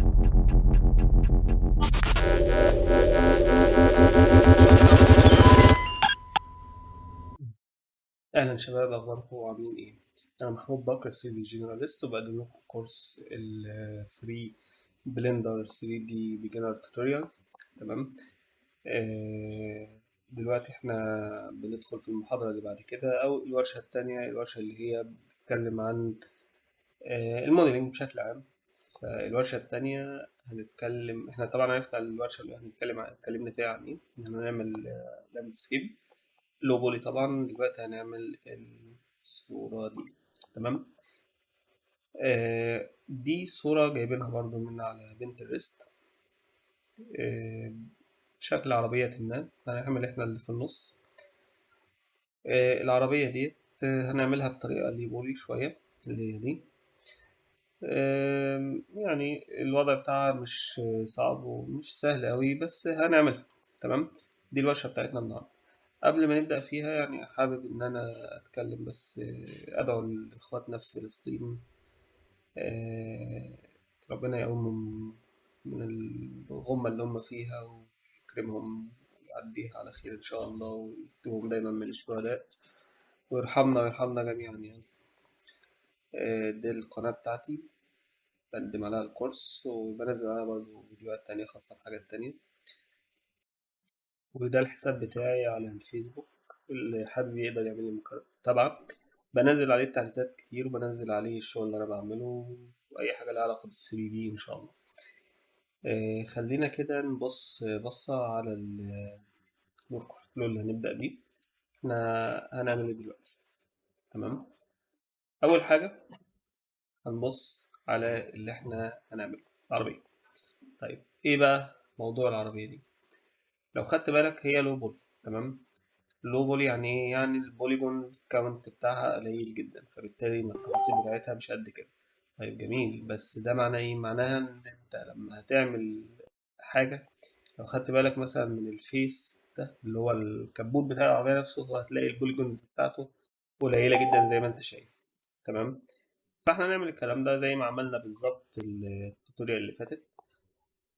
أهلا شباب، أخباركم عاملين إيه؟ أنا محمود بكر 3D جنراليست وبقدم لكم كورس الفري بلندر 3D بيجنر توتوريال. تمام. دلوقتي إحنا بندخل في المحاضرة اللي بعد كده أو الورشة التانية، الورشة اللي هي بتتكلم عن الموديلينج بشكل عام. فالورشة التانية هنتكلم، إحنا طبعا عرفنا الورشة اللي اتكلمنا فيها عن إيه؟ إن إحنا نعمل لاندسكيب لو بولي. طبعا دلوقتي هنعمل الصورة دي. تمام. دي صورة جايبينها برضو من على بنترست. آه شكل عربية ما هنعمل احنا اللي في النص. العربية دي هنعملها بطريقة ليبولي شوية، اللي هي دي. يعني الوضع بتاعها مش صعب ومش سهل قوي، بس هنعملها. تمام. دي الورشة بتاعتنا النهاردة. قبل ما نبدأ فيها يعني حابب إن أنا أتكلم بس، أدعو لإخواتنا في فلسطين. آه، ربنا يقومهم من الغمة اللي هم فيها ويكرمهم ويعديها على خير إن شاء الله، ويكتبهم دايما من الشهداء، ويرحمنا ويرحمنا جميعا يعني. دي القناة بتاعتي، بقدم عليها الكورس وبنزل عليها برضه فيديوهات تانية خاصة بحاجات تانية. وده الحساب بتاعي على الفيسبوك، اللي حابب يقدر يعمل لي متابعة. بنزل عليه تحديثات كتير وبنزل عليه الشغل اللي أنا بعمله وأي حاجة لها علاقة بالثري دي إن شاء الله. خلينا كده نبص بصة على الورك فلو اللي هنبدأ بيه. احنا هنعمل ايه دلوقتي؟ تمام. أول حاجة هنبص على اللي احنا هنعمله، العربية. طيب ايه بقى موضوع العربية دي؟ لو خدت بالك هي لو بولي. تمام. لو بولي يعني ايه؟ يعني البوليجون كاونت بتاعها قليل جدا، فبالتالي ما التفاصيل بتاعتها مش قد كده. طيب جميل، بس ده معناه ايه؟ معناها ان انت لما هتعمل حاجة، لو خدت بالك مثلا من الفيس ده اللي هو الكبوت بتاع العربية نفسه، هتلاقي البوليجونز بتاعته قليلة جدا زي ما انت شايف. تمام. فاحنا هنعمل الكلام ده زي ما عملنا بالظبط التوتوريال اللي فاتت،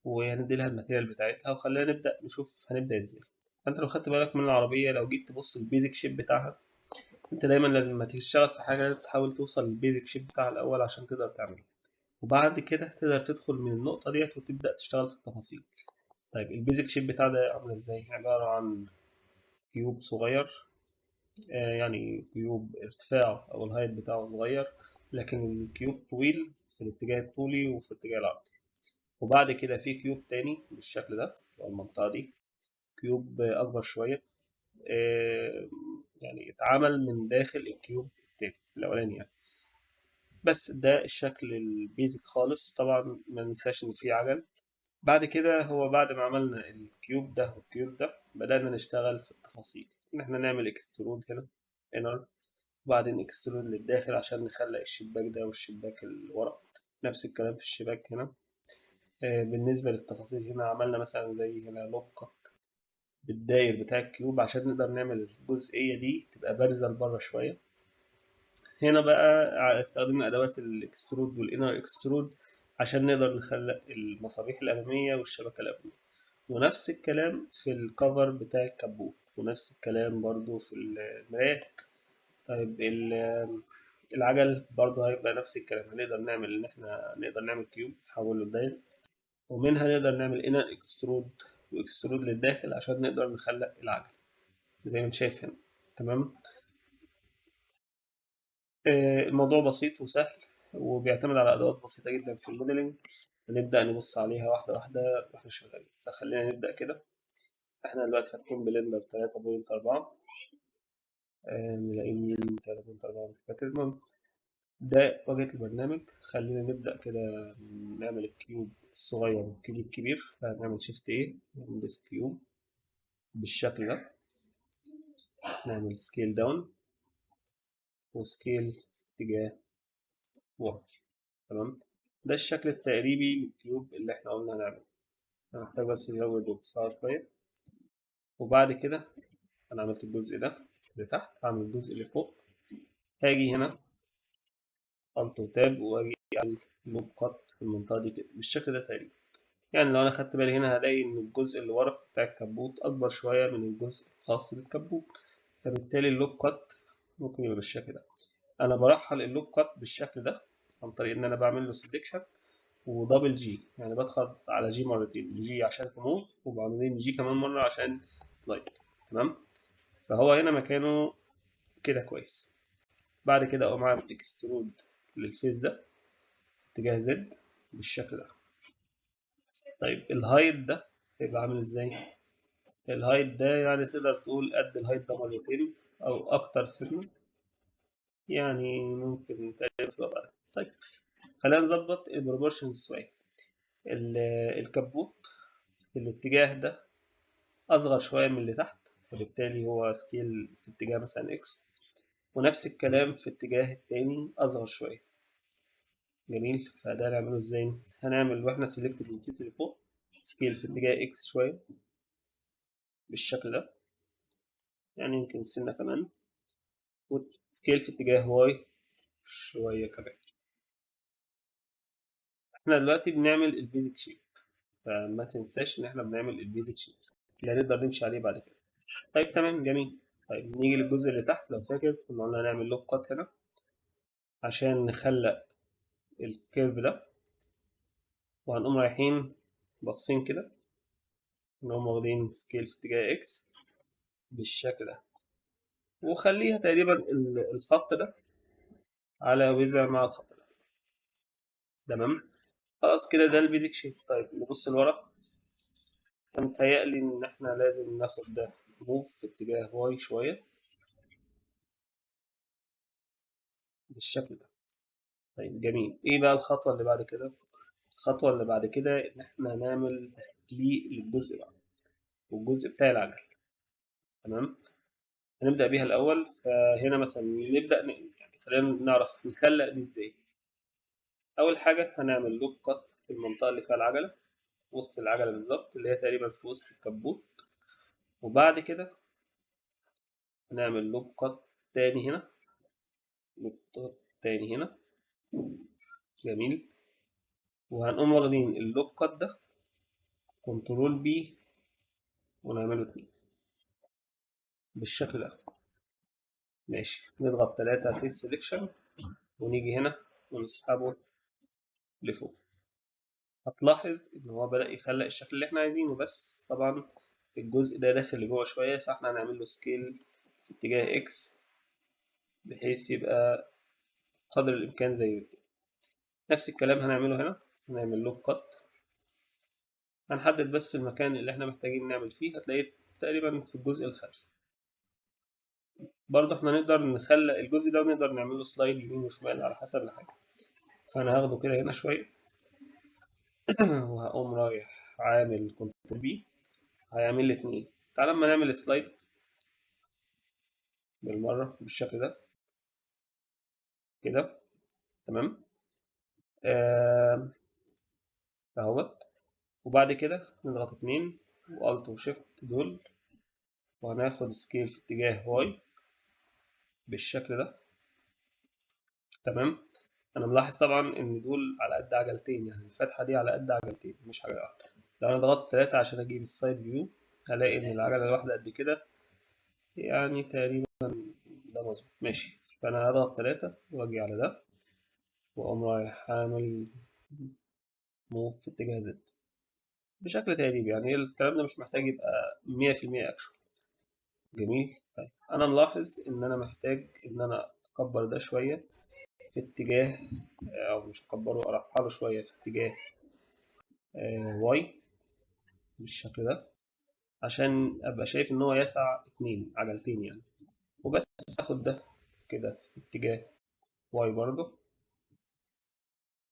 وهندي لها الماتيريال بتاعتها وخلينا نبدأ نشوف هنبدأ ازاي. فانت لو خدت بالك من العربية، لو جيت تبص البيزك شيب بتاعها، انت دايما لازم لما تيجي تشتغل في حاجة تحاول توصل للبيزك شيب بتاعها الأول عشان تقدر تعمله، وبعد كده تقدر تدخل من النقطة ديت وتبدأ تشتغل في التفاصيل. طيب البيزك شيب بتاع ده عامل ازاي؟ عبارة عن كيوب صغير، يعني كيوب ارتفاعه أو الهايت بتاعه صغير، لكن الكيوب طويل في الاتجاه الطولي وفي الاتجاه العرضي. وبعد كده في كيوب تاني بالشكل ده أو المنطقة دي، كيوب أكبر شوية، آه، يعني اتعمل من داخل الكيوب التاني الأولاني يعني. بس ده الشكل البيزك خالص. طبعا ما ننساش إن في عجل. بعد كده هو بعد ما عملنا الكيوب ده والكيوب ده، بدأنا نشتغل في التفاصيل، إن احنا نعمل اكسترود هنا inner، وبعدين اكسترود للداخل عشان نخلق الشباك ده والشباك اللي ورا. نفس الكلام في الشباك هنا. بالنسبة للتفاصيل هنا عملنا مثلا زي هنا لوك بالداير بتاع الكيوب عشان نقدر نعمل الجزئية دي تبقى بارزة لبره شوية. هنا بقى استخدمنا أدوات الاكسترود والإنر اكسترود عشان نقدر نخلق المصابيح الأمامية والشبكة الأمامية، ونفس الكلام في الكفر بتاع الكابوت، ونفس الكلام برضو في المرايات. طيب العجل برضه هيبقى نفس الكلام، هنقدر نعمل ان احنا نقدر نعمل كيوب نحوله لداير، ومنها نقدر نعمل انر اكسترود واكسترود للداخل عشان نقدر نخلق العجل زي ما انت شايف هنا. تمام. الموضوع بسيط وسهل وبيعتمد على ادوات بسيطه جدا في الموديلنج. هنبدا نبص عليها واحده واحده واحنا شغالين، فخلينا نبدا كده. احنا دلوقتي فاتحين بلندر 3.4. نلاقي مين 3.4 مش فاكر. المهم ده واجهة البرنامج. خلينا نبدأ كده نعمل الكيوب الصغير والكيوب الكبير. فهنعمل شيفت ايه، نضيف كيوب بالشكل ده، نعمل سكيل داون وسكيل في اتجاه واي. تمام. ده الشكل التقريبي للكيوب اللي احنا قلنا هنعمله. انا محتاج بس ازود ارتفاع شوية. وبعد كده انا عملت الجزء ده لتحت، هعمل الجزء اللي فوق. هاجي هنا الت وتاب واجي أعمل لوب كات في المنطقة دي كده بالشكل ده تقريبا. يعني لو أنا خدت بالي هنا هلاقي إن الجزء اللي ورا بتاع الكبوت أكبر شوية من الجزء الخاص بالكبوت، فبالتالي اللوب كات ممكن يبقى بالشكل ده. أنا برحل اللوب كات بالشكل ده عن طريق إن أنا بعمل له سيلكشن ودبل جي، يعني بضغط على جي مرتين، جي عشان تموف وبعدين جي كمان مرة عشان سلايد. تمام، فهو هنا مكانه كده كويس. بعد كده اقوم عامل اكسترود للفيس ده اتجاه زد بالشكل ده. طيب الهايت ده هيبقى عامل ازاي؟ الهايت ده يعني تقدر تقول قد الهايت ده مرتين او اكتر سنة، يعني ممكن تقريبا تبقى بقى. طيب خلينا نظبط البروبورشنز شوية. الكبوت في الاتجاه ده اصغر شوية من اللي تحت، فبالتالي هو سكيل في اتجاه مثلا اكس، ونفس الكلام في الاتجاه التاني اصغر شوية. جميل، فده نعمله ازاي؟ هنعمل واحنا سيلكت الكيس اللي فوق سكيل في اتجاه اكس شوية بالشكل ده، يعني يمكن سنة كمان، وسكيل في اتجاه واي شوية كمان. احنا دلوقتي بنعمل البيزك شيب، فما تنساش ان احنا بنعمل البيزك شيب اللي هنقدر نمشي عليه بعد كده. طيب تمام جميل. طيب نيجي للجزء اللي تحت، لو فاكر كنا قلنا هنعمل لوب كات هنا عشان نخلق الكيرف ده، وهنقوم رايحين باصين كده نقوم واخدين سكيل في اتجاه اكس بالشكل ده، وخليها تقريبا الخط ده على وزع مع الخط ده. تمام، خلاص كده ده البيزك شيب. طيب نبص لورا، متهيألي إن إحنا لازم ناخد ده موف في اتجاه واي شوية بالشكل ده. طيب جميل، إيه بقى الخطوة اللي بعد كده؟ الخطوة اللي بعد كده إن إحنا نعمل تحليق للجزء بقى والجزء بتاع العجل. تمام، هنبدأ بيها الأول. فهنا مثلا نبدأ يعني خلينا نعرف نخلق دي إزاي. أول حاجة هنعمل لوب كات في المنطقة اللي فيها العجلة، وسط العجلة بالظبط، اللي هي تقريبا في وسط الكبوت. وبعد كده هنعمل لوب كات تاني هنا، لوب كات تاني هنا. جميل، وهنقوم واخدين اللوب كات ده كنترول بي ونعمله اتنين بالشكل ده. ماشي، نضغط تلاتة في السلكشن ونيجي هنا ونسحبه لفوق. هتلاحظ ان هو بدأ يخلق الشكل اللي احنا عايزينه، بس طبعا الجزء ده داخل لجوه شوية، فاحنا هنعمل له سكيل في اتجاه اكس بحيث يبقى قدر الامكان زي كده. نفس الكلام هنعمله هنا، هنعمل لوب كات، هنحدد بس المكان اللي احنا محتاجين نعمل فيه، هتلاقيه تقريبا في الجزء الخلفي. برضه احنا نقدر نخلق الجزء ده ونقدر نعمله سلايد يمين وشمال على حسب الحاجة. فانا هاخده كده هنا شوية وهقوم رايح عامل كنترول بي، هيعمل لي اتنين. تعال لما نعمل سلايد بالمرة بالشكل ده كده. تمام، اهوت. وبعد كده نضغط اتنين والت وشيفت دول، وهناخد سكيل في اتجاه واي بالشكل ده. تمام، انا ملاحظ طبعا ان دول على قد عجلتين، يعني الفتحة دي على قد عجلتين مش حاجة واحدة. لو انا ضغطت تلاتة عشان اجيب السايد فيو هلاقي ان العجلة الواحدة قد كده، يعني تقريبا ده مظبوط. ماشي، فانا هضغط تلاتة واجي على ده واقوم رايح عامل موف في اتجاه زد بشكل تقريبي، يعني الكلام ده مش محتاج يبقى 100% اكشن. جميل. طيب انا ملاحظ ان انا محتاج ان انا اكبر ده شوية في اتجاه، او مش اكبره، ارفعه شوية في اتجاه واي بالشكل ده، عشان ابقى شايف ان هو يسع اتنين عجلتين يعني. وبس اخد ده كده في اتجاه واي برضه،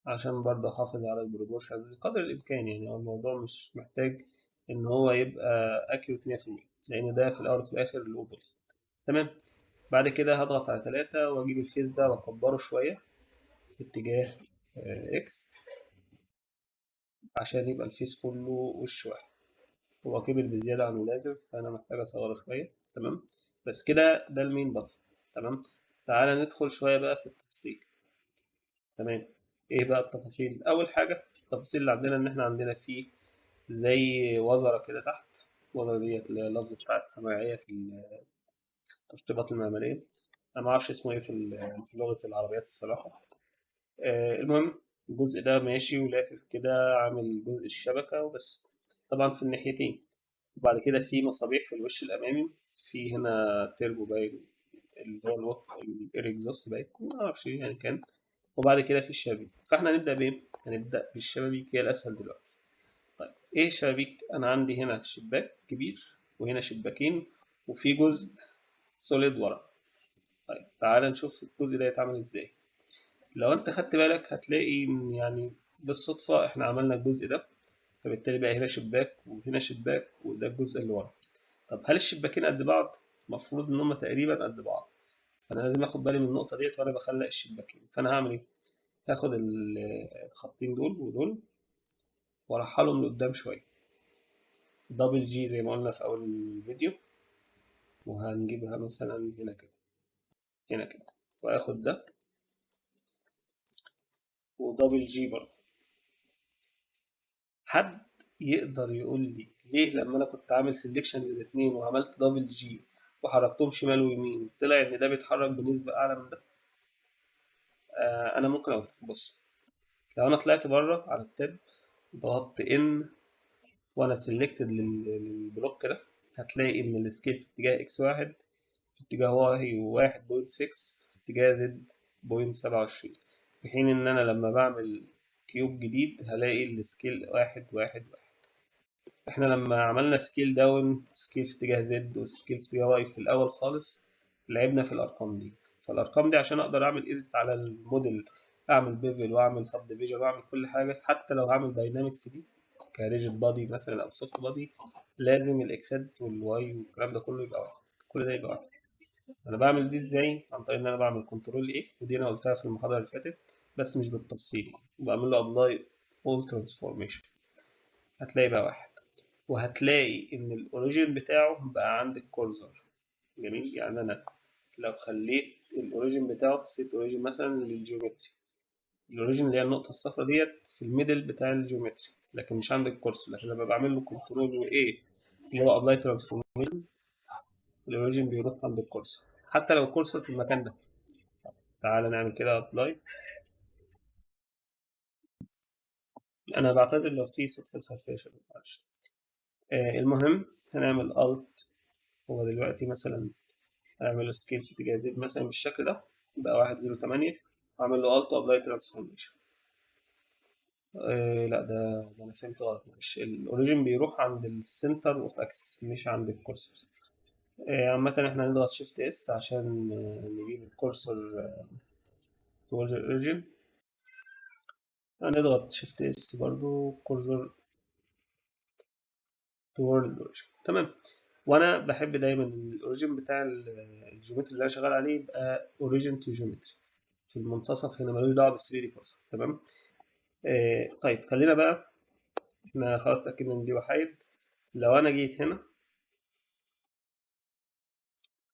عشان برضه احافظ على البروبورشنز قدر الامكان. يعني هو الموضوع مش محتاج ان هو يبقى اكيوريت 100%، لان ده في الاول وفي الاخر الاوبر. تمام، بعد كده هضغط على تلاتة واجيب الفيس ده واكبره شوية في اتجاه اكس، عشان يبقى الفيس كله وش واحد. هو كبر بزيادة عن اللازم فأنا محتاج أصغره شوية. تمام، بس كده ده المين بطل. تمام، تعالى ندخل شوية بقى في التفاصيل. تمام، ايه بقى التفاصيل؟ اول حاجه التفاصيل اللي عندنا ان احنا عندنا فيه زي وزره كده تحت. الوزره ديت اللي هي اللفظ بتاع الصنايعيه في التشطيبات المعماريه. انا ما اعرفش اسمه ايه في لغه العربيات الصراحه. المهم الجزء ده ماشي ولافف كده عامل جزء الشبكه وبس، طبعا في الناحيتين. وبعد كده في مصابيح في الوش الامامي، في هنا تيربو باين اللي هو الاير اكزوست باين، ما اعرفش يعني كان. وبعد كده في الشبابيك. فاحنا هنبدأ بإيه؟ هنبدأ بالشبابيك، هي الأسهل دلوقتي. طيب إيه شبابيك؟ أنا عندي هنا شباك كبير وهنا شباكين وفي جزء سوليد ورا. طيب تعال نشوف الجزء ده يتعمل إزاي. لو أنت خدت بالك هتلاقي إن يعني بالصدفة إحنا عملنا الجزء ده، فبالتالي بقى هنا شباك وهنا شباك وده الجزء اللي ورا. طب هل الشباكين قد بعض؟ المفروض إن هما تقريبا قد بعض. فأنا لازم آخد بالي من النقطة ديت وأنا بخلق الشباكين. فأنا هعمل إيه؟ هاخد الخطين دول ودول وارحلهم لقدام شوية، دبل جي زي ما قلنا في أول الفيديو. وهنجيبها مثلا هنا كده، هنا كده، وآخد ده ودبل جي برضه. حد يقدر يقول لي ليه لما أنا كنت عامل سيلكشن للاتنين وعملت دبل جي وحركتهم شمال ويمين طلع إن ده بيتحرك بنسبة أعلى من ده؟ أنا ممكن أقول لك. بص، لو أنا طلعت بره على التاب ضغطت إن وأنا سيلكتد للبلوك ده، هتلاقي إن السكيل في اتجاه إكس واحد، في اتجاه واي 1.6، في اتجاه زد 0.27. في حين إن أنا لما بعمل كيوب جديد هلاقي السكيل واحد واحد واحد. احنا لما عملنا سكيل داون، سكيل في اتجاه زد وسكيل في اتجاه واي في الأول خالص، لعبنا في الأرقام دي. فالأرقام دي عشان أقدر أعمل إيديت على الموديل، أعمل بيفل وأعمل سب ديفيجن وأعمل كل حاجة، حتى لو هعمل داينامكس دي كريجيد بادي مثلا أو سوفت بادي، لازم الإكسات والواي والكلام ده كله يبقى واحد. كل ده يبقى واحد. انا بعمل دي ازاي؟ عن طريق ان انا بعمل كنترول ايه، ودي انا قلتها في المحاضره اللي فاتت بس مش بالتفصيل، وبعمل له ابلاي اول ترانسفورميشن. هتلاقي بقى واحد، وهتلاقي ان الاوريجين بتاعه بقى عند الكورزر. جميل. يعني انا لو خليت الاوريجين بتاعه سيت اوريجين مثلا للجيومتري، الاوريجين اللي هي النقطه الصفراء ديت في الميدل بتاع الجيومتري لكن مش عند الكورسر. لكن لما بعمل له كنترول وايه اللي هو ابلاي ترانسفورميشن، الاوريجين بيروح عند الكورسر حتى لو الكورسر في المكان ده. تعالى نعمل كده ابلاي. انا بعتذر لو في صوت في الخلفيه يا شباب، معلش. المهم هنعمل الت. هو دلوقتي مثلا اعمل سكيل في اتجاه زد مثلا بالشكل ده، بقى 108. اعمل له الت وابلاي ترانسفورميشن. لا ده انا فهمت غلط، معلش. الاوريجين بيروح عند السنتر اوف اكسس مش عند الكورسور. عامة احنا هنضغط شيفت اس عشان نجيب الكورسور towards الاوريجين. هنضغط شيفت اس برضو كورسور toward الاوريجين. تمام. وانا بحب دايما ان الاوريجين بتاع الجيومتري اللي انا شغال عليه يبقى اوريجين تو جيومتري في المنتصف هنا، ملوش دعوه بال 3 دي كورسر. تمام. طيب خلينا بقى، احنا خلاص اتاكدنا ان دي وحيد. لو انا جيت هنا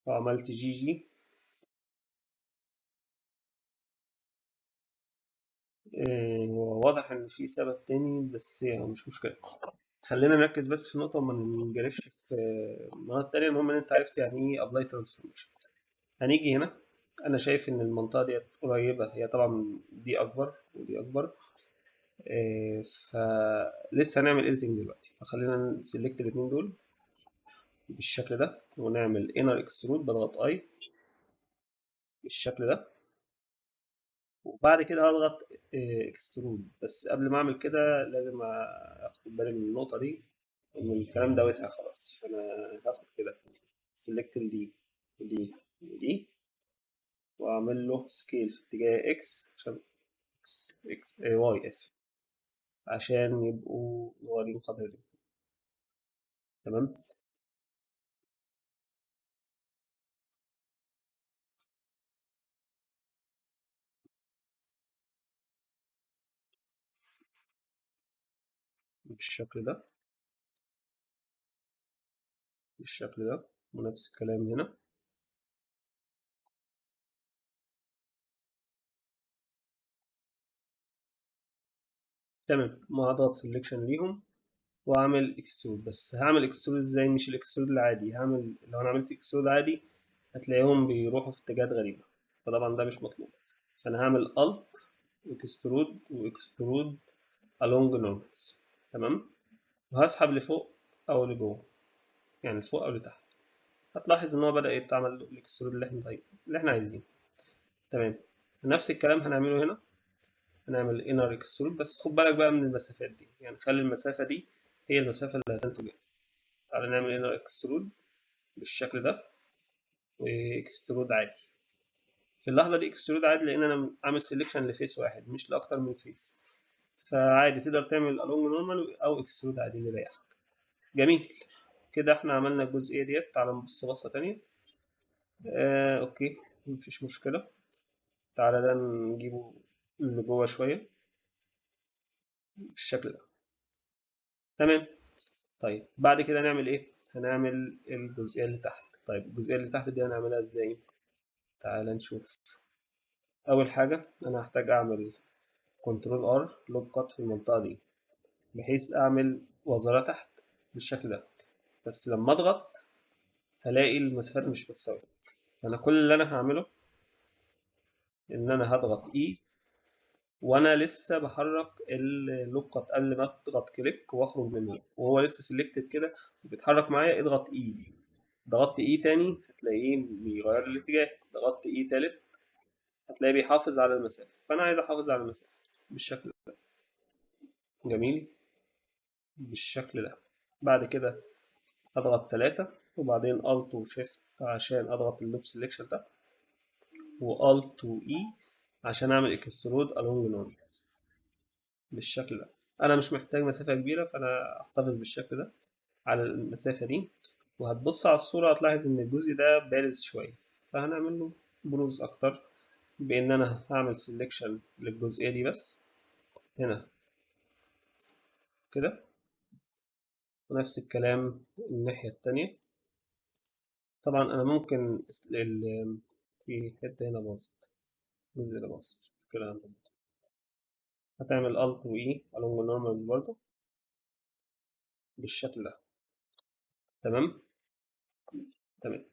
وعملت جي جي، هو واضح ان في سبب تاني بس يعني مش مشكله. خلينا نركز بس في نقطه وما ننجرفش في نقط تانية. المهم ان انت عرفت يعني ايه ابلاي ترانسفورميشن. هنيجي هنا، انا شايف ان المنطقه ديت قريبه، هي طبعا دي اكبر ودي اكبر. فلسه هنعمل editing دلوقتي، فخلينا نسلكت الاتنين دول بالشكل ده ونعمل inner extrude، بضغط اي بالشكل ده. وبعد كده هضغط extrude. بس قبل ما اعمل كده لازم اخد بالي من النقطة دي ان الكلام ده وسع خلاص. فانا هاخد كده سلكت دي ودي ودي واعمل له سكيل في اتجاه اكس عشان اكس واي اسف، عشان يبقوا صغيرين قدر دي. تمام. بالشكل ده، بالشكل ده، ونفس الكلام هنا. تمام، وهضغط سيلكشن ليهم واعمل اكسترود. بس هعمل اكسترود ازاي؟ مش الاكسترود العادي، هعمل لو انا عملت اكسترود عادي هتلاقيهم بيروحوا في اتجاهات غريبة، فطبعا ده مش مطلوب. فانا هعمل الت اكسترود واكسترود along normals. تمام، وهسحب لفوق او لجوه، يعني لفوق او لتحت. هتلاحظ ان هو بدأ يتعمل الاكسترود اللي احنا عايزينه. تمام، نفس الكلام هنعمله هنا، هنعمل inner extrude. بس خد بالك بقى من المسافات دي، يعني خلي المسافة دي هي المسافة اللي هتنتج بيها. تعالى نعمل inner extrude بالشكل ده، واكسترود عادي. في اللحظة دي اكسترود عادي لأن أنا عامل سيلكشن لفيس واحد مش لأكتر من فيس، فعادي تقدر تعمل along normal أو اكسترود عادي اللي يريحك. جميل، كده احنا عملنا الجزئية ديت. تعالى نبص بصة تانية. اوكي، مفيش مشكلة. تعالى ده نجيبه اللي جوه شوية بالشكل ده. تمام، طيب بعد كده نعمل ايه؟ هنعمل الجزئية اللي تحت. طيب الجزئية اللي تحت دي هنعملها ازاي؟ تعالى نشوف. أول حاجة أنا هحتاج أعمل كنترول ار لوب كات في المنطقة دي، بحيث أعمل وزارة تحت بالشكل ده. بس لما أضغط هلاقي المسافات مش متساوية. أنا كل اللي أنا هعمله إن أنا هضغط إي وأنا لسه بحرك اللوب كات قبل ما أضغط كليك وأخرج منه، وهو لسه سيلكتد كده وبيتحرك معايا. اضغط إي، ضغطت إي تاني هتلاقيه بيغير الاتجاه، ضغطت إي تالت هتلاقيه بيحافظ على المسافة. فأنا عايز أحافظ على المسافة بالشكل ده. جميل، بالشكل ده. بعد كده اضغط 3 وبعدين الت وشيفت عشان اضغط اللوب سيلكشن ده، والت واي عشان اعمل اكسترود الونج نورمال بالشكل ده. انا مش محتاج مسافة كبيرة، فانا احتفظ بالشكل ده على المسافة دي. وهتبص على الصورة هتلاحظ ان الجزء ده بارز شوية، فهنعمل له بروز اكتر بان انا هعمل سيلكشن للجزئية دي بس هنا كده. ونفس الكلام الناحية التانية. طبعا انا ممكن في حتة هنا باظت، الجزء ده باظ مش مشكلة هنظبطه. هتعمل الت واي along normals برضه بالشكل ده. تمام، تمام.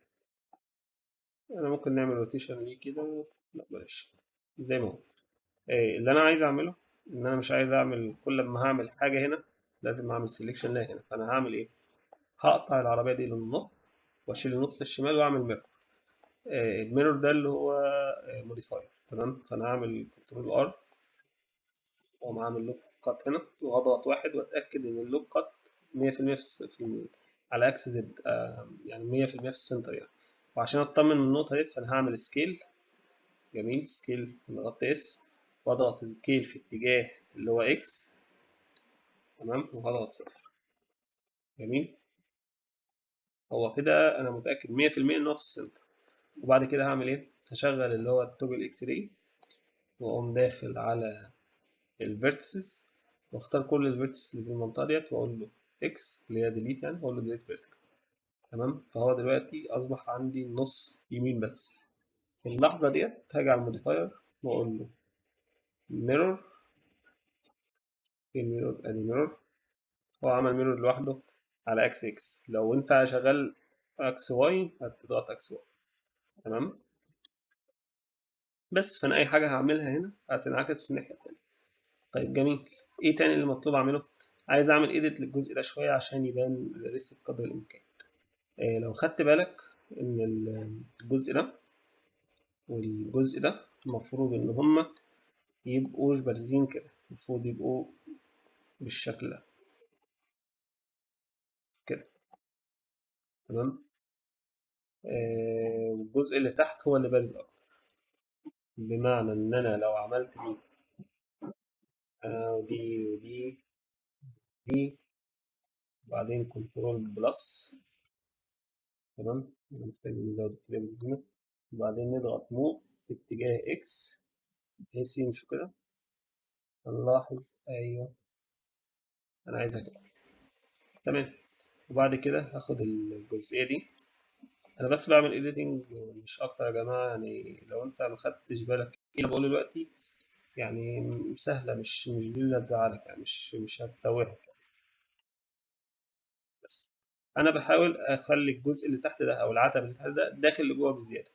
انا ممكن نعمل روتيشن ليه كده، لا بلاش زي ما هو. اللي انا عايز اعمله ان انا مش عايز اعمل كل ما هعمل حاجة هنا لازم اعمل سيلكشن لها هنا. فانا هعمل ايه؟ هقطع العربية دي للنص واشيل النص الشمال واعمل ميرور. الميرور ده اللي هو موديفاير. تمام، فانا هعمل كنترول ار واقوم عامل لوب كات هنا واضغط واحد واتاكد ان اللوب كات 100% على اكس زد، يعني 100% في السنتر يعني. وعشان اطمن من النقطه دي فانا هعمل سكيل. جميل، سكيل ضغطت اس واضغط سكيل في اتجاه اللي هو اكس. تمام، وهضغط صفر. جميل، هو كده انا متاكد 100% ان هو في السنتر. وبعد كده هعمل ايه؟ هشغل اللي هو التوجل اكس راي واقوم داخل على الفيرتسز واختار كل الفيرتسز اللي في المنطقه ديت واقول له اكس اللي هي ديليت، يعني واقول له ديليت فيرتكس. تمام، فهو دلوقتي اصبح عندي نص يمين بس. في اللحظه ديت هاجي على الموديفاير واقول له ميرور. في الميرور ادي ميرور، هو عمل ميرور لوحده على اكس اكس. لو انت شغال اكس واي هتضغط اكس واي. تمام، بس فانا اي حاجه هعملها هنا هتنعكس في الناحيه التانيه. طيب جميل، ايه تاني اللي مطلوب اعمله؟ عايز اعمل ايديت للجزء ده شويه عشان يبان ريليستيك قدر الامكان. لو خدت بالك ان الجزء ده والجزء ده المفروض ان هما يبقوش بارزين كده، المفروض يبقوا بالشكل ده كده. تمام، الجزء اللي تحت هو اللي بارز اكتر، بمعنى ان انا لو عملت دي ودي ودي دي وبعدين كنترول بلس. تمام، محتاج نزود الكلام هنا وبعدين نضغط موف في اتجاه اكس بحيث يمشوا كده. هنلاحظ ايوه انا عايزها كده. تمام، وبعد كده هاخد الجزئية دي. انا بس بعمل editing مش اكتر يا جماعة، يعني لو انت ما خدتش بالك ايه اللي بقوله دلوقتي يعني سهلة، مش دي اللي هتزعلك، يعني مش هتتوهك. بس أنا بحاول أخلي الجزء اللي تحت ده أو العتب اللي تحت ده داخل لجوه بزيادة.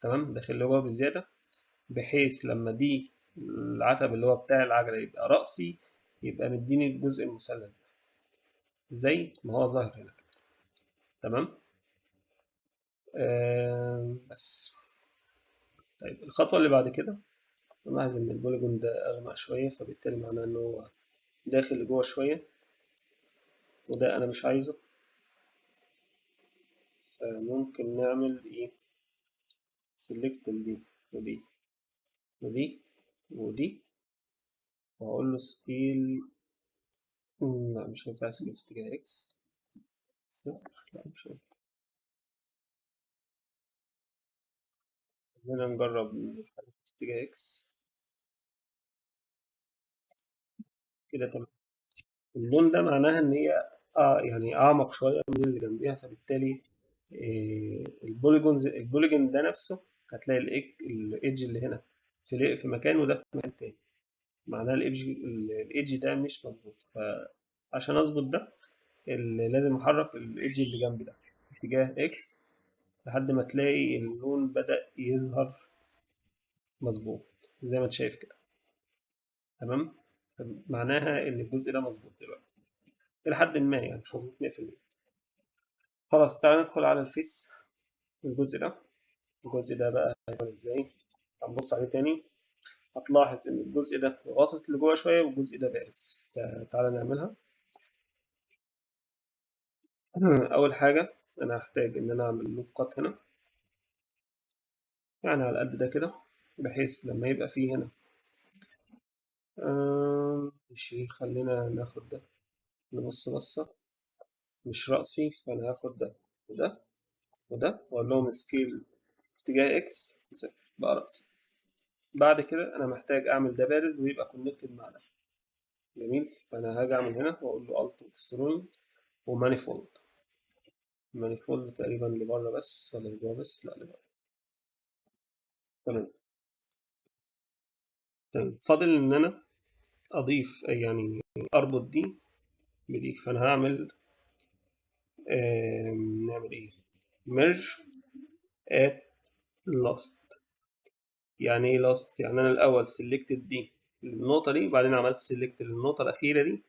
تمام، داخل لجوه بزيادة، بحيث لما دي العتب اللي هو بتاع العجلة يبقى رأسي، يبقى مديني الجزء المثلث ده زي ما هو ظاهر هنا. تمام. بس طيب الخطوة اللي بعد كده، نلاحظ إن البوليجون ده أغمق شوية، فبالتالي معناه إن هو داخل لجوه شوية، وده أنا مش عايزه. فممكن نعمل إيه؟ سيلكت دي ودي ودي ودي، وأقول له سكيل. لا مش هينفع سكيل في اتجاه إكس، صفر. لا مش هينفع. خلينا نجرب الحاجة في اتجاه إكس كده. تمام. اللون ده معناها إن هي يعني أعمق شوية من اللي جنبيها، فبالتالي البوليجون ده نفسه هتلاقي الإيدج اللي هنا في مكان، وده في مكان تاني. معناها الإيدج ده مش مظبوط. فعشان أظبط ده، اللي لازم أحرك الإيدج اللي جنبي ده في اتجاه إكس لحد ما تلاقي اللون بدأ يظهر مظبوط زي ما أنت شايف كده. تمام. معناها إن الجزء ده مظبوط دلوقتي إلى حد ما، يعني مش مظبوط 100%. خلاص تعالى ندخل على الفيس. الجزء ده بقى هيكون ازاي؟ هنبص عليه تاني، هتلاحظ ان الجزء ده غاطس لجوه شوية والجزء ده بارز. تعالى نعملها. اول حاجة انا هحتاج ان انا اعمل لوب قط هنا، يعني على قد ده كده، بحيث لما يبقى فيه هنا ماشي. خلينا ناخد ده، نبص بصة مش رأسي، فانا هاخد ده وده وده واقول لهم سكيل في اتجاه اكس صفر بقى رأسي. بعد كده انا محتاج اعمل ده بارز ويبقى كونكتد مع ده. جميل. فانا هاجي اعمل هنا واقول له الت اكسترون ومانيفولد. مانيفولد تقريبا لبره بس ولا لجوه بس؟ لا لبره. تمام. تمام، فاضل ان انا اضيف يعني اربط دي بدي. فانا هعمل نعمل ايه؟ merge at last. يعني ايه last؟ يعني انا الاول selected دي النقطة دي، وبعدين عملت select للنقطة الأخيرة دي.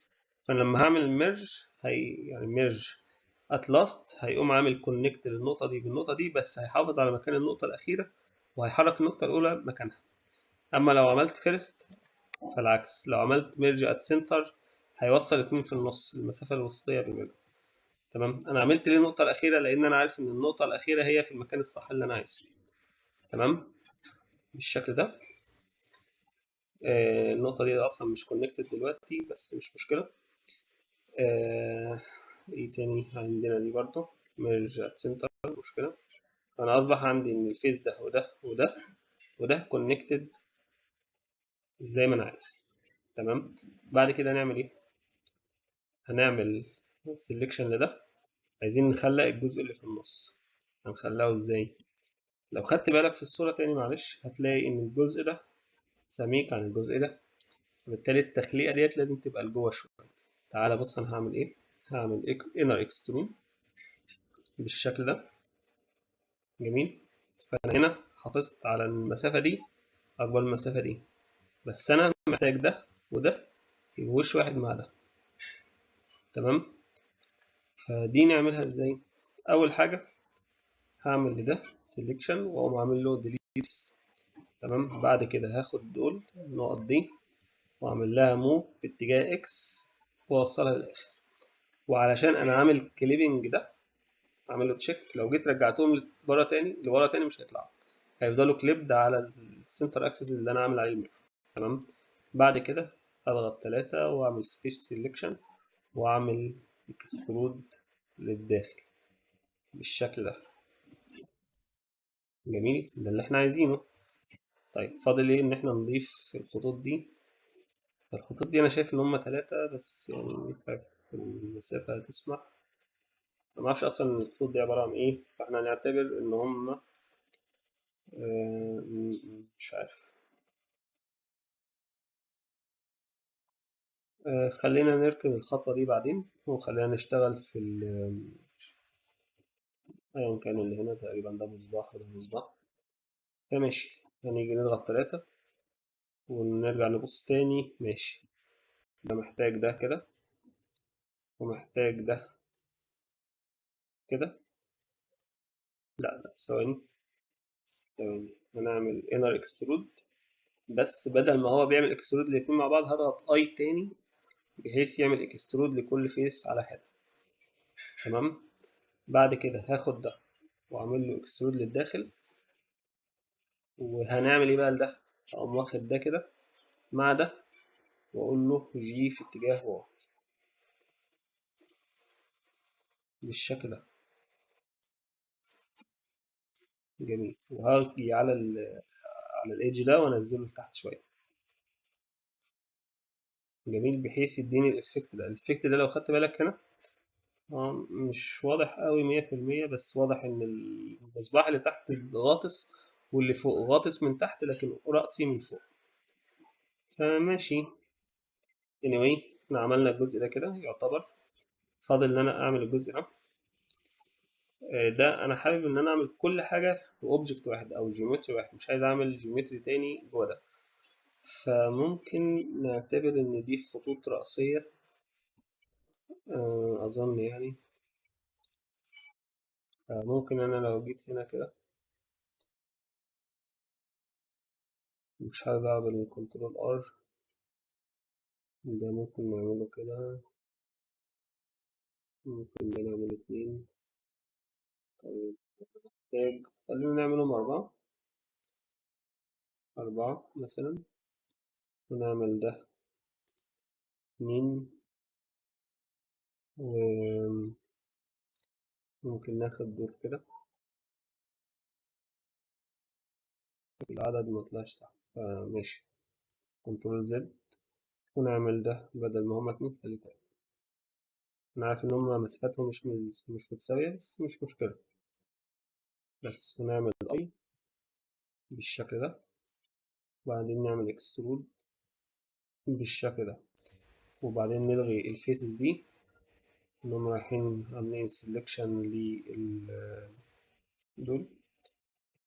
فانا لما هعمل merge يعني merge at last هيقوم عامل connect للنقطة دي بالنقطة دي، بس هيحافظ على مكان النقطة الأخيرة وهيحرك النقطة الأولى مكانها. أما لو عملت first فالعكس، لو عملت merge at center هيوصل اتنين في النص، المسافة الوسطية بينهم. تمام. أنا عملت ليه النقطة الأخيرة؟ لأن أنا عارف إن النقطة الأخيرة هي في المكان الصح اللي أنا عايزه. تمام، بالشكل ده. النقطة دي أصلا مش connected دلوقتي، بس مش مشكلة. ايه تاني عندنا؟ دي برضو merge at center مشكلة. أنا أصبح عندي إن الفيس ده وده وده وده connected زي ما أنا عايز. تمام. بعد كده هنعمل إيه؟ هنعمل selection لده. عايزين نخلق الجزء اللي في النص. هنخلقه إزاي؟ لو خدت بالك في الصورة تاني معلش، هتلاقي إن الجزء ده سميك عن الجزء ده، وبالتالي التخليقة ديت لازم تبقى لجوه شوية. تعالى بص أنا هعمل إيه؟ هعمل inner extrude بالشكل ده. جميل. فأنا هنا حافظت على المسافة دي أكبر من المسافة دي، بس أنا محتاج ده وده يبقوا وش واحد مع ده. تمام. فدي نعملها إزاي؟ أول حاجة هعمل لده selection وأقوم عامل له delete. تمام. بعد كده هاخد دول النقط دي وأعمل لها move باتجاه X وأوصلها للآخر. وعلشان أنا عامل كليبنج ده، أعمل له تشيك. لو جيت رجعتهم لورا تاني مش هيطلعوا، هيفضلوا كليبد على السنتر اكسس اللي انا عامل عليه الميرور. تمام. بعد كده اضغط 3 واعمل فيش سيلكشن واعمل اكسبلود للداخل بالشكل ده. جميل، ده اللي احنا عايزينه. طيب فاضل ايه؟ ان احنا نضيف الخطوط دي. الخطوط دي انا شايف ان هم 3 بس، يعني مش عارف المسافة تسمح. ما اعرفش اصلا الخطوط دي عبارة عن ايه، فاحنا هنعتبر ان هم مش عارف. خلينا نركن الخطوة دي بعدين، وخلينا نشتغل في أيا كان اللي هنا تقريبا ده مصباح وده مصباح. فماشي، هنيجي نضغط 3 ونرجع نبص تاني. ماشي، ده محتاج ده كده، ومحتاج ده كده. لا ثواني هنعمل inner extrude، بس بدل ما هو بيعمل اكسترود الاتنين مع بعض هضغط اي تاني بحيث يعمل اكسترود لكل فيس على حدة. تمام. بعد كده هاخد ده واعمل له اكسترود للداخل. وهنعمل ايه بقى لده؟ اقوم واخد ده كده مع ده واقول له جي في اتجاه واي بالشكل ده. جميل. وهاجي على على الايدج ده وانزله لتحت شويه. جميل، بحيث يديني الافكت ده لو خدت بالك هنا مش واضح قوي 100%، بس واضح ان المصباح اللي تحت غاطس واللي فوق غاطس من تحت لكن رأسي من فوق. فماشي. anyway احنا عملنا الجزء ده كده يعتبر. فاضل ان انا اعمل الجزء ده. ده انا حابب ان انا اعمل كل حاجة في اوبجكت واحد او جيومتري واحد، مش عايز اعمل جيومتري تاني جوه ده. فممكن نعتبر ان دي خطوط رأسية. اظن يعني ممكن انا لو جيت هنا كده مش حابب اعمل كنترول ار. ده ممكن نعمله كده، ممكن ده نعمل 2. طيب محتاج، خلينا نعملهم 4 مثلا. ونعمل ده 2. وممكن ناخد دول كده. العدد مطلعش صح فماشي. كنترول زد. ونعمل ده بدل ما هما 2 خليه 3. أنا عارف إن هما مسافتهم مش متساوية بس مش مشكلة. بس ونعمل أي بالشكل ده. وبعدين نعمل اكسترود بالشكل ده. وبعدين نلغي الفيسز دي انهم رايحين عاملين سيلكشن دول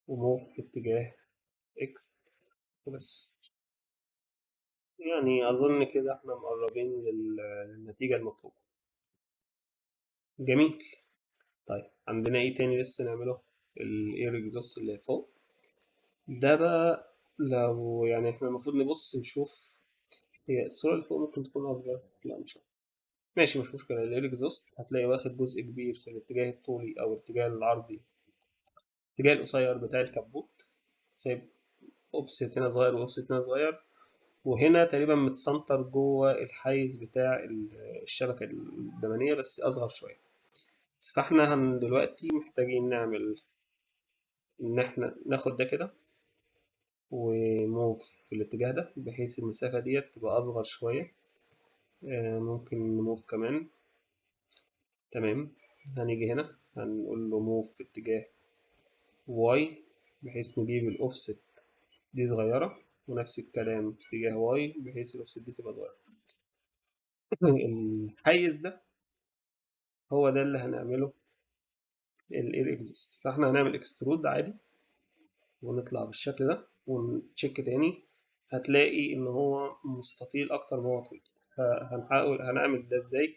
وموف في اتجاه اكس بس. يعني اظن كده احنا مقربين للنتيجة المطلوبة. جميل. طيب عندنا ايه تاني لسه نعمله؟ الاير اكزوست اللي فوق ده بقى. لو يعني احنا المفروض نبص نشوف هي الصورة اللي فوق ممكن تكون اصغر. لا مش عارف. ماشي مش مشكلة. الاير اكزوست هتلاقي واخد جزء كبير في الاتجاه الطولي او الاتجاه العرضي، الاتجاه القصير بتاع الكبوت. سايب اوفست هنا صغير واوفست هنا صغير، وهنا تقريبا متسنتر جوه الحيز بتاع الشبكة الدمنية بس أصغر شوية. فاحنا دلوقتي محتاجين نعمل إن احنا ناخد ده كده وموف في الاتجاه ده بحيث المسافة ديت تبقى أصغر شوية. ممكن نموف كمان. تمام. هنيجي هنا هنقول له موف في اتجاه واي بحيث نجيب الأوفست دي صغيرة، ونفس الكلام في اتجاه واي بحيث الأوفست دي تبقى صغيرة. الحيز ده هو ده اللي هنعمله الاير اكزوست. فاحنا هنعمل اكسترود عادي ونطلع بالشكل ده ونتشيك تاني. هتلاقي ان هو مستطيل اكتر ما هو طويل. فهنحاول هنعمل ده ازاي.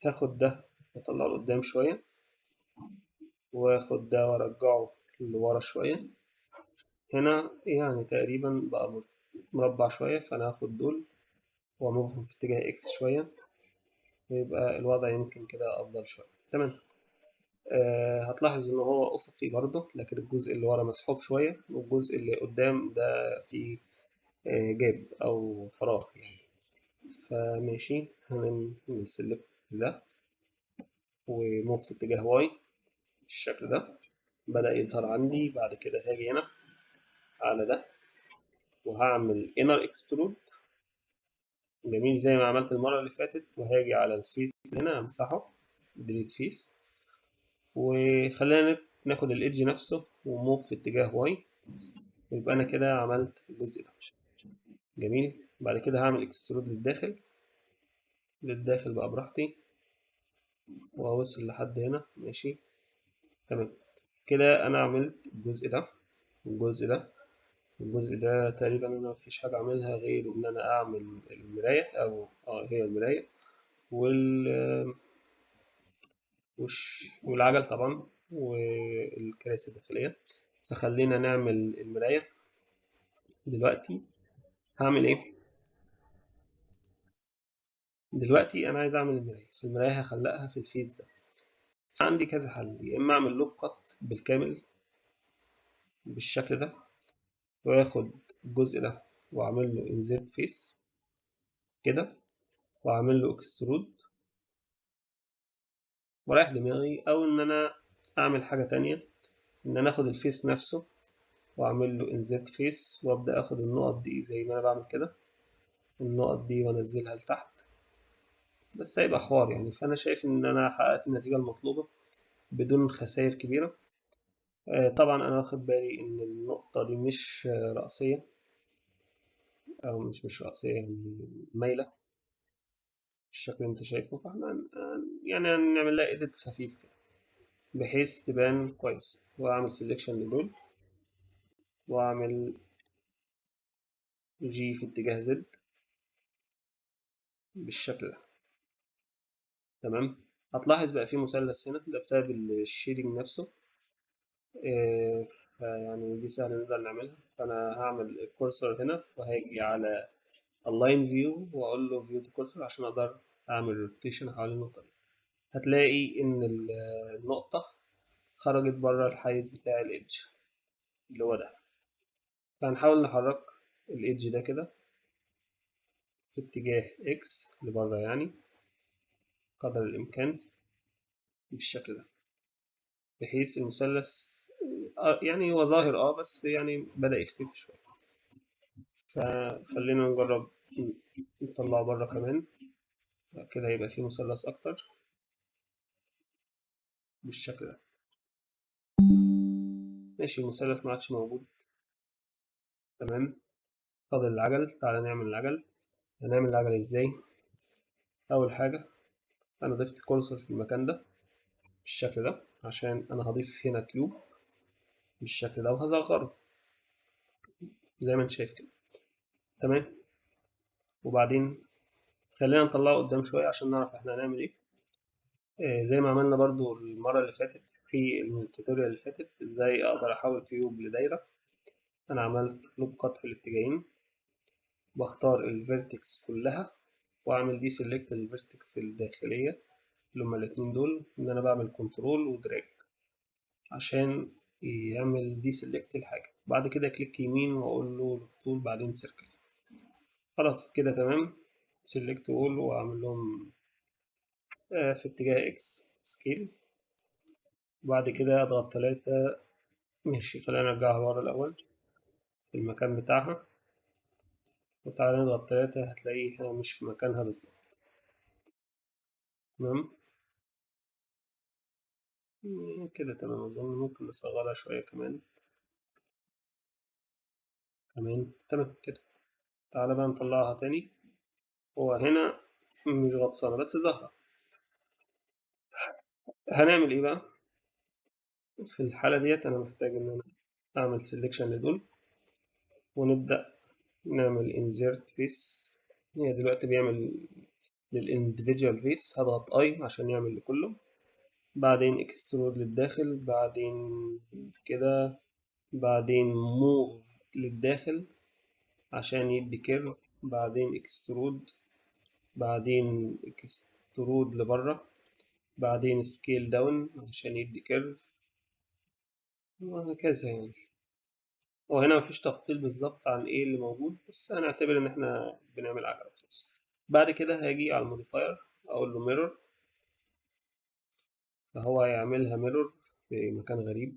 هاخد ده واطلعه لقدام شوية، واخد ده وارجعه لورا شوية. هنا يعني تقريبا بقى مربع شوية، فانا هاخد دول واموفهم في اتجاه اكس شوية، ويبقى الوضع يمكن كده افضل شوية. تمام. هتلاحظ ان هو افقي برضه، لكن الجزء اللي ورا مسحوب شوية والجزء اللي قدام ده فيه جاب او فراغ يعني. فماشي هنسلكت ده وموف في اتجاه واي بالشكل ده. بدأ يظهر عندي. بعد كده هاجي هنا على ده وهعمل inner extrude. جميل زي ما عملت المرة اللي فاتت. وهاجي على الفيس هنا امسحه delete فيس. وخلينا ناخد الايدج نفسه وموف في اتجاه واي، ويبقى انا كده عملت الجزء ده. جميل. بعد كده هعمل اكسترود للداخل للداخل بقى براحتي، وأوصل لحد هنا. ماشي تمام. كده أنا عملت الجزء ده والجزء ده والجزء ده. تقريبا أنا مفيش حاجة أعملها غير إن أنا أعمل المراية، أو هي المراية وال والعجل طبعا والكراسي الداخلية. فخلينا نعمل المراية دلوقتي. هعمل ايه؟ دلوقتي انا عايز اعمل المراية. في المراية هخلقها في الفيس ده. فعندي كذا حل، يا اما اعمل لوك كات بالكامل بالشكل ده، واخد الجزء ده واعمل له انزيرت فيس كده، واعمل له اكسترود ورايح دماغي، او ان انا اعمل حاجة تانية، ان انا اخد الفيس نفسه واعمل له انزيرت فيس، وابدا اخد النقط دي زي ما انا بعمل كده، النقط دي وانزلها لتحت. بس هيبقى حوار يعني. فانا شايف ان انا حققت النتيجة المطلوبة بدون خسائر كبيرة. طبعا انا واخد بالي ان النقطة دي مش رأسية، او مش رأسية يعني مايلة بالشكل اللي انت شايفه. فاحنا يعني هنعمل لها ايديت خفيف كده بحيث تبان كويس، واعمل سيلكشن لدول، واعمل جي في اتجاه زد بالشكل ده. تمام. هتلاحظ بقى في مثلث هنا، ده بسبب الشيدنج نفسه. آه، يعني دي سهلة نقدر نعملها. فأنا هعمل الكورسور هنا، وهاجي على align view وأقول له view to cursor عشان أقدر أعمل روتيشن حوالين النقطة دي. هتلاقي إن النقطة خرجت بره الحيز بتاع الإيدج اللي هو ده. فهنحاول نحرك الإيدج ده كده في اتجاه إكس لبره يعني قدر الإمكان بالشكل ده، بحيث المثلث يعني هو ظاهر بس يعني بدأ يختفي شوية. فخلينا نجرب نطلعه بره كمان كده، يبقى فيه مثلث أكتر بالشكل ده. ماشي، المثلث ما عادش موجود. تمام. فاضل العجل. تعالى نعمل العجل. هنعمل العجل ازاي؟ أول حاجة أنا ضفت كورسور في المكان ده بالشكل ده، عشان أنا هضيف هنا كيوب بالشكل ده وهصغره زي ما انت شايف كده. تمام. وبعدين خلينا نطلعه قدام شوية عشان نعرف احنا هنعمل ايه. زي ما عملنا برضو المرة اللي فاتت في التوتوريال اللي فاتت، ازاي اقدر احول كيوب لدايرة. انا عملت لوب كات في الاتجاهين، واختار الفيرتكس كلها، واعمل دي سيلكت الفيرتكس الداخلية اللي هما الاتنين دول، ان انا بعمل كنترول ودراج عشان يعمل دي سيلكت الحاجة. بعد كده كليك يمين واقول له طول بعدين سيركل. خلاص كده تمام. سيلكت اول واعمل لهم في اتجاه اكس سكيل. وبعد كده اضغط 3. ماشي، خلينا نرجعها ورا الاول في المكان بتاعها، وتعالى نضغط 3 هتلاقيها مش في مكانها بالظبط. تمام. كده تمام أظن. ممكن نصغرها شوية كمان. تمام كده. تعالى بقى نطلعها تاني. هو هنا مش غطسانة بس ظاهرة. هنعمل ايه بقى؟ في الحالة ديت أنا محتاج إن أنا أعمل سيلكشن لدول، ونبدأ نعمل insert face. هي دلوقتي بيعمل للindividual face، هضغط I عشان يعمل لكله. بعدين extrude للداخل، بعدين كده، بعدين move للداخل عشان يدي كيرف، بعدين extrude، بعدين extrude لبره، بعدين scale down عشان يدي كيرف، وهكذا يعني. وهنا مفيش تفصيل بالظبط عن ايه اللي موجود، بس هنعتبر ان احنا بنعمل عجلة خلاص. بعد كده هاجي على الموديفاير اقول له ميرور، فهو هيعملها ميرور في مكان غريب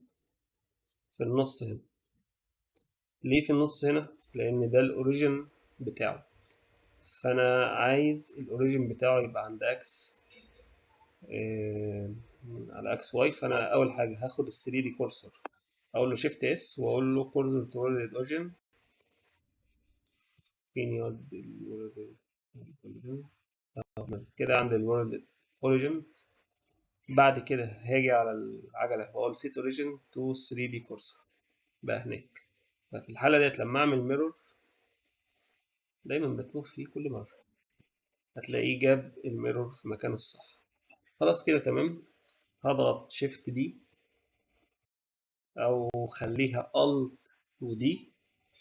في النص هنا. ليه في النص هنا؟ لان ده الاوريجين بتاعه. فانا عايز الاوريجين بتاعه يبقى عند اكس، آه، على اكس واي. فانا اول حاجه هاخد ال 3 دي كورسور، اقول له شيفت اس واقول له كورسور تورد الاوريجين. فين يقعد الأوريجين؟ كده عند الورلد اوريجن. بعد كده هاجي على العجلة واقول set origin to 3D cursor بقى هناك. ففي الحالة ديت لما اعمل ميرور، دايما بتوه فيه كل مرة، هتلاقيه جاب الميرور في مكانه الصح. خلاص كده تمام. هضغط شيفت دي او خليها الت ودي،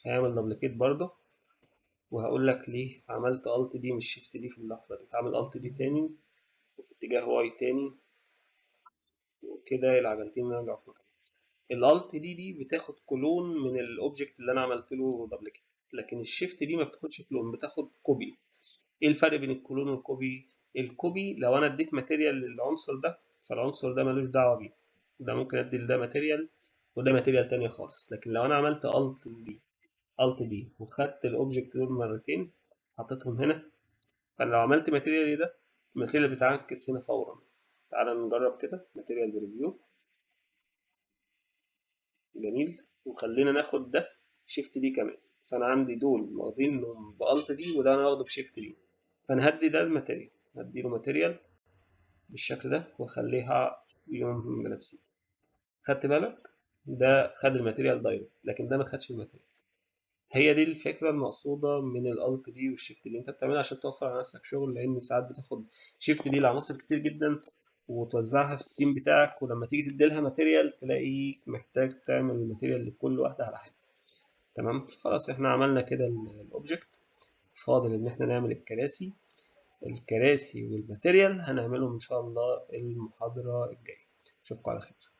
هيعمل دبليكيت برضه. وهقول لك ليه عملت الت دي مش شيفت دي في اللحظة دي. هعمل الت دي تاني وفي اتجاه واي تاني، وكده العجلتين يرجعوا في مكانهم. الالت دي بتاخد كلون من الاوبجكت اللي انا عملت له دبليكيت، لكن الشيفت دي ما بتاخدش كلون، بتاخد كوبي. ايه الفرق بين الكلون والكوبي؟ الكوبي لو انا اديت ماتيريال للعنصر ده، فالعنصر ده ملوش دعوه بيه، ده ممكن ادي لده ماتيريال وده ماتيريال تانية خالص. لكن لو انا عملت الت دي وخدت الاوبجكت دول مرتين حطيتهم هنا، فانا لو عملت ماتيريال ده، الماتيريال بتاعكس هنا فورا. تعال نجرب كده ماتيريال بريفيو. جميل. وخلينا ناخد ده شيفت دي كمان. فانا عندي دول واخدينهم بالت دي، وده انا واخده بشيفت دي. فانا هدي ده الماتيريال، هديله ماتيريال بالشكل ده واخليها يوم بنفسي. خدت بالك؟ ده خد الماتيريال دايركت، لكن ده ما خدش الماتيريال. هي دي الفكره المقصوده من الالت دي والشيفت دي، انت بتعملها عشان توفر على نفسك شغل، لان ساعات بتاخد شيفت دي لعناصر كتير جدا وتوزعها في السين بتاعك، ولما تيجي تديلها ماتيريال تلاقيك محتاج تعمل الماتيريال لكل واحده على حاجه. تمام. خلاص احنا عملنا كده الاوبجكت. فاضل ان احنا نعمل الكراسي. الكراسي والماتيريال هنعملهم ان شاء الله المحاضرة الجاية. اشوفكم على خير.